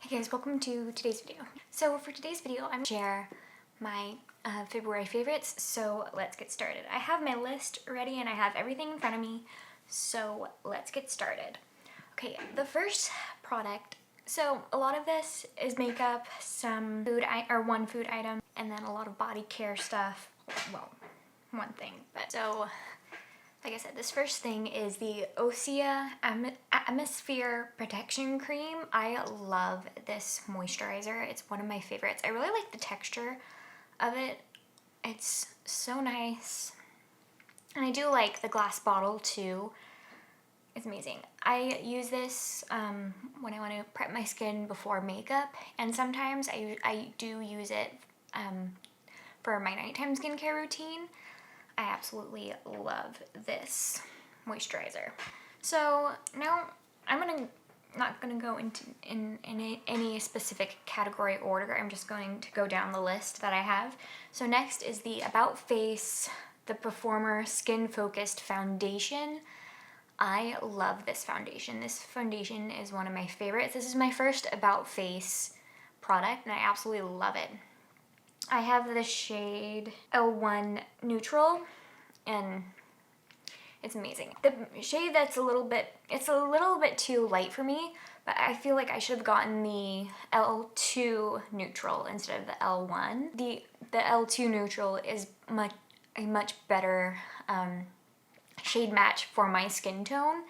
Hey guys, welcome to today's video. So for today's video, I'm going to share my February favorites, so let's get started. I have my list ready and I have everything in front of me, so let's get started. Okay, the first product, so a lot of this is makeup, some food, or one food item, and then a lot of body care stuff. Well, one thing, but so like I said, this first thing is the Osea Atmosphere Protection Cream. I love this moisturizer. It's one of my favorites. I really like the texture of it. It's so nice. And I do like the glass bottle too. It's amazing. I use this when I want to prep my skin before makeup, and sometimes I do use it for my nighttime skincare routine. I absolutely love this moisturizer. So now I'm not gonna go into any specific category order. I'm just going to go down the list that I have. So next is the About Face The Performer Skin Focused Foundation. I love this foundation. This foundation is one of my favorites. This is my first About Face product and I absolutely love it. I have the shade L1 Neutral, and it's amazing. The shade that's it's a little bit too light for me, but I feel like I should have gotten the L2 Neutral instead of the L1. The L2 Neutral is a much better shade match for my skin tone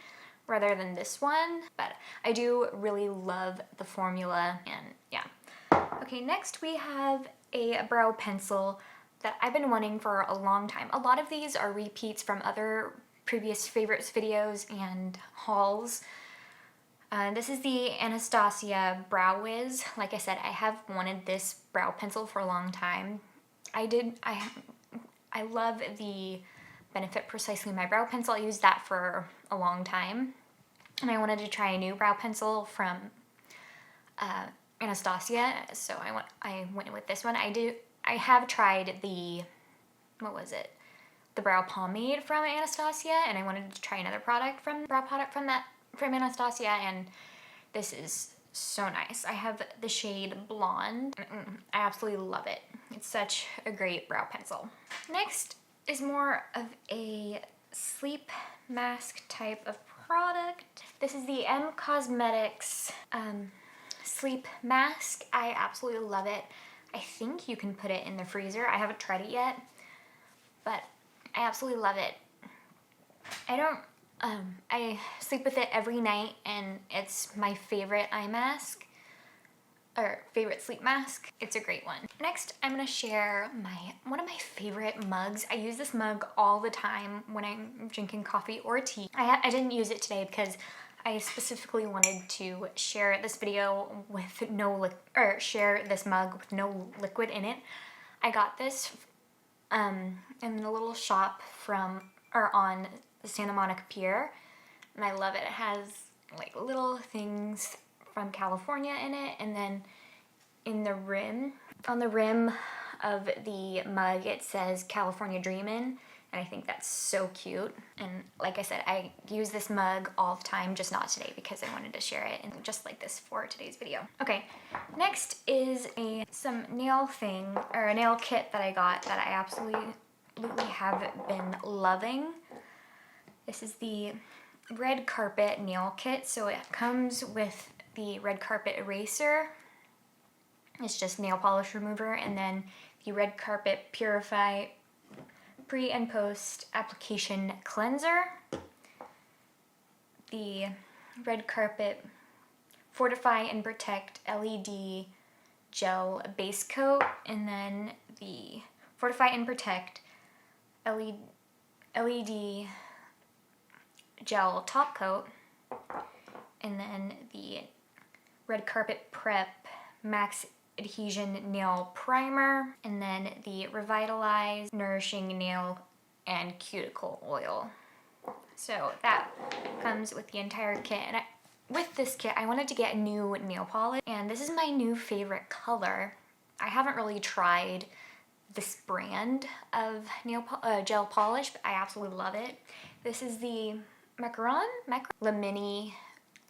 rather than this one, but I do really love the formula, and yeah. Okay, next we have a brow pencil that I've been wanting for a long time. A lot of these are repeats from other previous favorites videos and hauls. This is the Anastasia Brow Wiz. Like I said, I have wanted this brow pencil for a long time. I love the Benefit Precisely My Brow Pencil. I used that for a long time. And I wanted to try a new brow pencil from Anastasia, so I went with this one. I have tried the, what was it? The brow pomade from Anastasia, and I wanted to try another brow product from Anastasia, and this is so nice. I have the shade Blonde. I absolutely love it. It's such a great brow pencil. Next is more of a sleep mask type of product. This is the M Cosmetics sleep mask. I absolutely love it. I think you can put it in the freezer. I haven't tried it yet, but I absolutely love it. I sleep with it every night, and it's my favorite eye mask, or favorite sleep mask. It's a great one. Next, I'm gonna share one of my favorite mugs. I use this mug all the time when I'm drinking coffee or tea. I didn't use it today because I specifically wanted to share this video with share this mug with no liquid in it. I got this in a little shop on the Santa Monica Pier, and I love it. It has like little things from California in it, and then on the rim of the mug it says California Dreamin'. And I think that's so cute. And like I said, I use this mug all the time, just not today because I wanted to share it and just like this for today's video. Okay, next is some nail kit that I got that I absolutely have been loving. This is the Red Carpet Nail Kit. So it comes with the Red Carpet Eraser. It's just nail polish remover, and then the Red Carpet Purify Pre and Post Application Cleanser, the Red Carpet Fortify and Protect LED Gel Base Coat, and then the Fortify and Protect LED Gel Top Coat, and then the Red Carpet Prep Max Adhesion Nail Primer, and then the Revitalize Nourishing Nail and Cuticle Oil. So that comes with the entire kit, and with this kit I wanted to get a new nail polish, and this is my new favorite color. I haven't really tried this brand of gel polish, but I absolutely love it. This is the Macaron Le Mini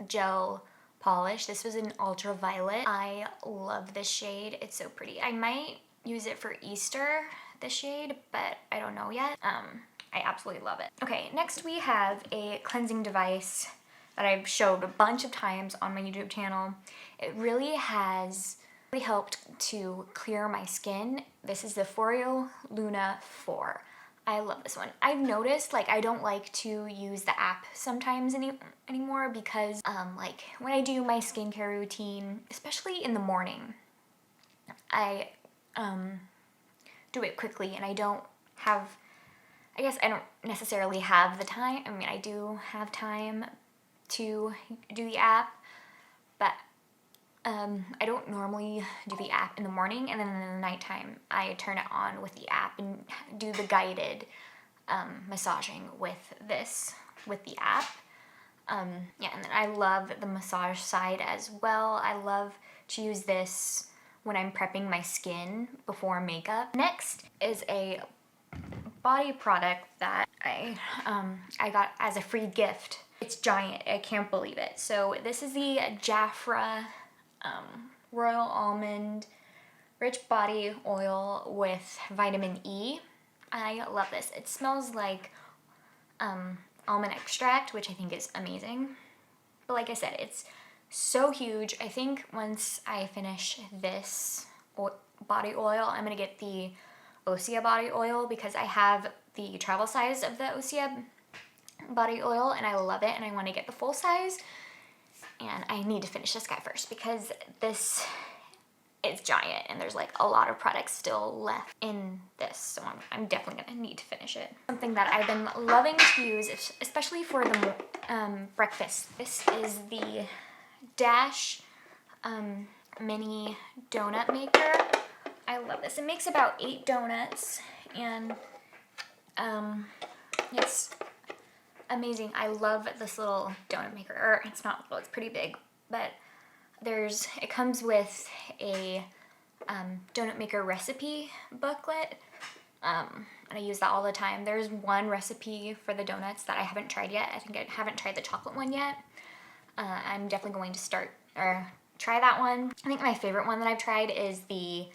Gel polish. This was an ultraviolet. I love this shade. It's so pretty. I might use it for Easter, this shade, but I don't know yet. I absolutely love it. Okay, next we have a cleansing device that I've showed a bunch of times on my YouTube channel. It really has really helped to clear my skin. This is the Foreo Luna 4. I love this one. I've noticed like I don't like to use the app sometimes anymore because like when I do my skincare routine, especially in the morning, I do it quickly and I don't have, I guess I don't necessarily have the time. I mean, I do have time to do the app, but I don't normally do the app in the morning, and then in the nighttime I turn it on with the app and do the guided massaging with the app. Yeah, and then I love the massage side as well. I love to use this when I'm prepping my skin before makeup. Next is a body product that I got as a free gift. It's giant, I can't believe it. So this is the Jafra Royal Almond Rich Body Oil with Vitamin E. I love this. It smells like almond extract, which I think is amazing. But like I said, it's so huge. I think once I finish this body oil, I'm gonna get the Osea body oil because I have the travel size of the Osea body oil and I love it and I want to get the full size. And I need to finish this guy first because this is giant and there's like a lot of products still left in this. So I'm definitely gonna need to finish it. Something that I've been loving to use, especially for the breakfast. This is the Dash mini donut maker. I love this. It makes about 8 donuts and it's amazing. I love this little donut maker. Or it's not little, it's pretty big, but it comes with a donut maker recipe booklet, and I use that all the time. There's one recipe for the donuts that I haven't tried yet. I think I haven't tried the chocolate one yet. I'm definitely going to try that one. I think my favorite one that I've tried is the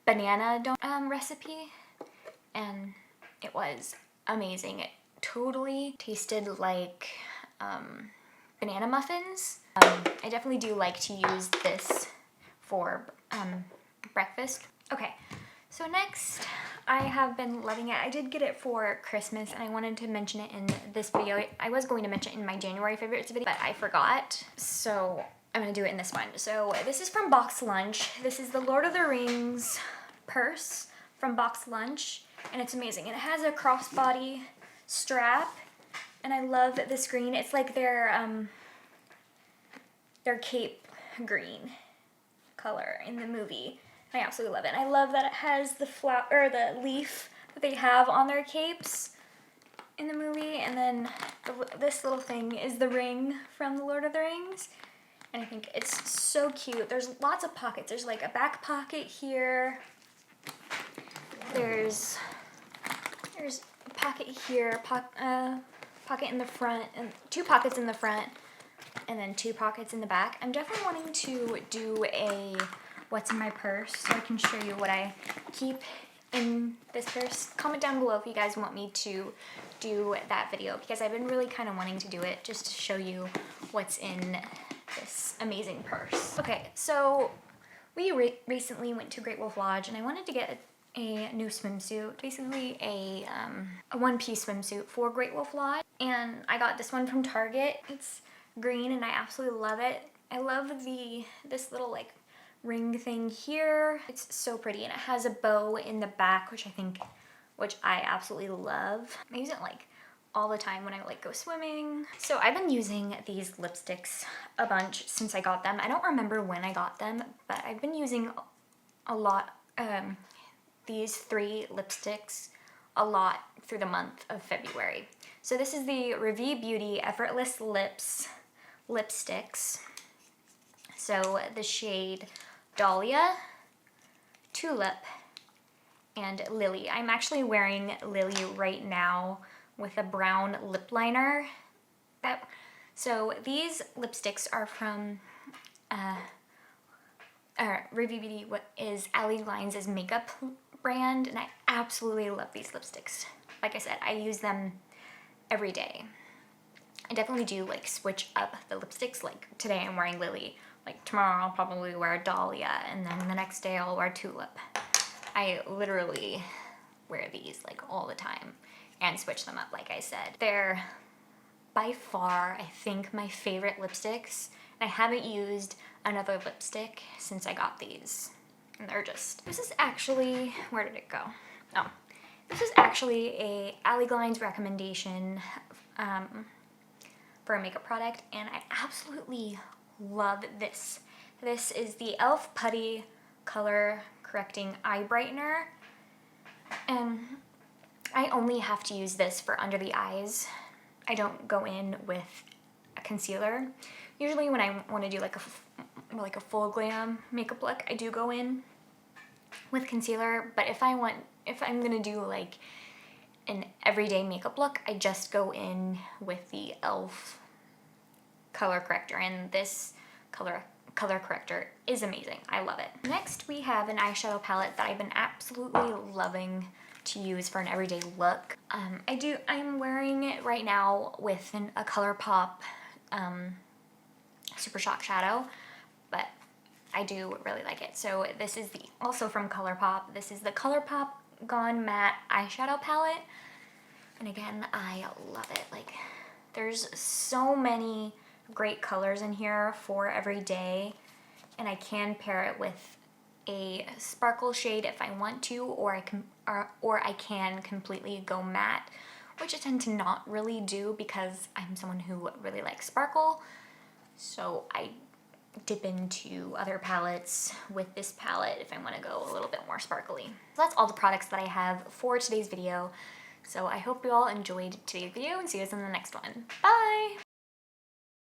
banana donut recipe, and it was amazing. It totally tasted like banana muffins. I definitely do like to use this for breakfast. Okay, so next I have been loving it. I did get it for Christmas and I wanted to mention it in this video. I was going to mention it in my January favorites video, but I forgot. So I'm gonna do it in this one. So this is from Box Lunch. This is the Lord of the Rings purse from Box Lunch, and it's amazing. And it has a crossbody strap, and I love this green. It's like their cape green color in the movie. I absolutely love it. And I love that it has the the leaf that they have on their capes in the movie, and then this little thing is the ring from the Lord of the Rings. And I think it's so cute. There's lots of pockets. There's like a back pocket here. There's a pocket here, pocket in the front, and 2 pockets in the front, and then 2 pockets in the back. I'm definitely wanting to do a what's in my purse so I can show you what I keep in this purse. Comment down below if you guys want me to do that video because I've been really kind of wanting to do it just to show you what's in this amazing purse. Okay, so we recently went to Great Wolf Lodge and I wanted to get a new swimsuit, basically a one-piece swimsuit for Great Wolf Lodge, and I got this one from Target. It's green and I absolutely love it. I love this little like ring thing here. It's so pretty and it has a bow in the back, which I absolutely love. I use it like all the time when I like go swimming. So I've been using these lipsticks a bunch since I got them. I don't remember when I got them, but I've been using a lot these 3 lipsticks a lot through the month of February. So this is the Revie Beauty Effortless Lips lipsticks. So the shade Dahlia, Tulip, and Lily. I'm actually wearing Lily right now with a brown lip liner. So these lipsticks are from Review Beauty, what is Ali Lines' makeup brand, and I absolutely love these lipsticks. Like I said, I use them every day. I definitely do like switch up the lipsticks. Like today I'm wearing Lily, like tomorrow I'll probably wear Dahlia, and then the next day I'll wear Tulip. I literally wear these like all the time and switch them up, like I said. They're by far, I think, my favorite lipsticks. I haven't used another lipstick since I got these. And they're just, this is actually, where did it go? Oh, this is actually a Ali Lines recommendation for a makeup product, and I absolutely love this. This is the e.l.f. Putty Color Correcting Eye Brightener, and I only have to use this for under the eyes. I don't go in with a concealer. Usually when I want to do like a full glam makeup look, I do go in with concealer, but if I'm gonna do like an everyday makeup look, I just go in with the e.l.f. color corrector, and this color corrector is amazing. I love it. Next we have an eyeshadow palette that I've been absolutely loving to use for an everyday look. I'm wearing it right now with a ColourPop Super Shock shadow, but I do really like it. So this is also from ColourPop. This is the ColourPop Gone Matte eyeshadow palette, and again, I love it. Like, there's so many great colors in here for every day, and I can pair it with a sparkle shade if I want to, or I can completely go matte, which I tend to not really do because I'm someone who really likes sparkle. So I dip into other palettes with this palette if I want to go a little bit more sparkly. So that's all the products that I have for today's video. So I hope you all enjoyed today's video, and see you in the next one. Bye!